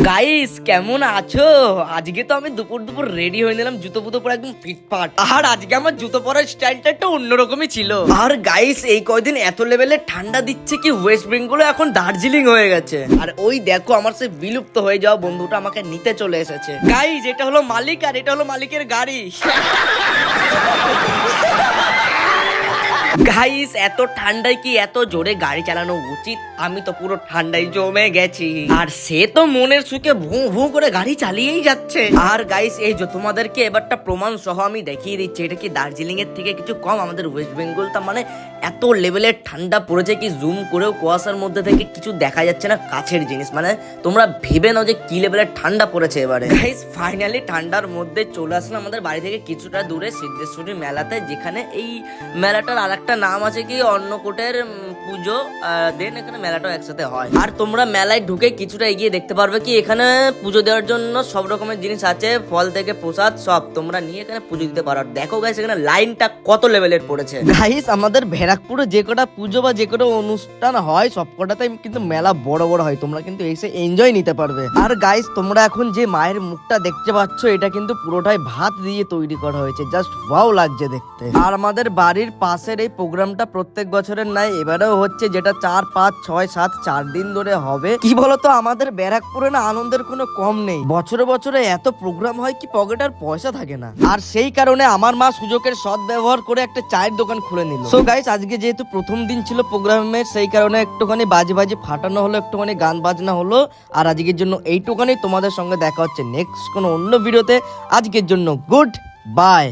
Guys কেমন আছো? আজকে তো আমি দুপুর দুপুর রেডি হয়ে নিলাম, জুতো পুতো পরে একদম ফিটফাট। আর আজকে আমার জুতো পরার স্টাইলটা একটু অন্যরকমই ছিল। আর গাইস এই কয়দিন এত লেভেলে ঠান্ডা দিচ্ছে কি ওয়েস্ট বেঙ্গলে এখন দার্জিলিং হয়ে গেছে। আর ওই দেখো আমার সেই বিলুপ্ত হয়ে যাওয়া বন্ধুটা আমাকে নিতে চলে এসেছে। গাইস এটা হলো মালিক আর এটা হলো মালিকের গাড়ি। গাইস এত ঠান্ডায় কি এত জোরে গাড়ি চালানো উচিত? আমি তো পুরো ঠান্ডায় জমে গেছি। আর সে তো মনের সুখে ভু ভু করে গাড়ি চালিয়েই যাচ্ছে। আর গাইস এই যে তোমাদেরকে এবারটা প্রমাণ সহ আমি দেখিয়ে দিচ্ছি, এটা কি দার্জিলিং এর থেকে কিছু কম? আমাদের ওয়েস্ট বেঙ্গল তা মানে এত লেভেলের ঠান্ডা পড়েছে কি জুম করেও কুয়াশার মধ্যে থেকে কিছু দেখা যাচ্ছে না কাছের জিনিস। মানে তোমরা ভেবে নাও যে কি লেভেলের ঠান্ডা পড়েছে এবারে। গাইস ফাইনালি ঠান্ডার মধ্যে চলে আসলাম আমাদের বাড়ি থেকে কিছুটা দূরে সিদ্ধেশ্বরী মেলাতে, যেখানে এই মেলাটার আরেকটা নাম আছে কি অন্নকূটের পুজো। দেন এখানে মেলাটাও একসাথে হয়। আর তোমরা মেলায় ঢুকে কিছুটা এগিয়ে দেখতে পারবে কি এখানে পুজো দেওয়ার জন্য সব রকমের জিনিস আছে, ফল থেকে প্রসাদ সব তোমরা নিয়ে এখানে পুজো দিতে পারো। দেখো গাইস এখানে লাইনটা কত লেভেলের পড়েছে। গাইস আমাদের ব্যারাকপুরে যে কটা পুজো বা যে কটা অনুষ্ঠান হয় সব কটাতেই কিন্তু মেলা বড় বড় হয়, তোমরা কিন্তু এসে এনজয় নিতে পারবে। আর গাইস তোমরা এখন যে মায়ের মুখটা দেখতে পাচ্ছ এটা কিন্তু পুরোটাই ভাত দিয়ে তৈরি করা হয়েছে, জাস্ট ওয়াও লাগছে দেখতে। আর আমাদের বাড়ির পাশের এই প্রোগ্রামটা প্রত্যেক বছরের নাই এবারেও হচ্ছে, যেটা 4, 5, 6, 7 4 দিন ধরে হবে। কি বলতো আমাদের ব্যারাকপুরে না আনন্দের কোনো কম নেই, বছরে বছরে এত প্রোগ্রাম হয় কি পকেটে আর পয়সা থাকে না। আর সেই কারণে আমার মা সুযোগের সৎ ব্যবহার করে একটা চায়ের দোকান খুলে নিল। সো গাইস আজকে যেহেতু প্রথম দিন ছিল প্রোগ্রামের, সেই কারণে একটুখানি বাজি বাজি ফাটানো হলো, একটুখানি গান বাজনা হলো। আর আজকের জন্য এইটুখানি, তোমাদের সঙ্গে দেখা হচ্ছে নেক্সট কোনো অন্য ভিডিওতে। আজকের জন্য গুড বাই।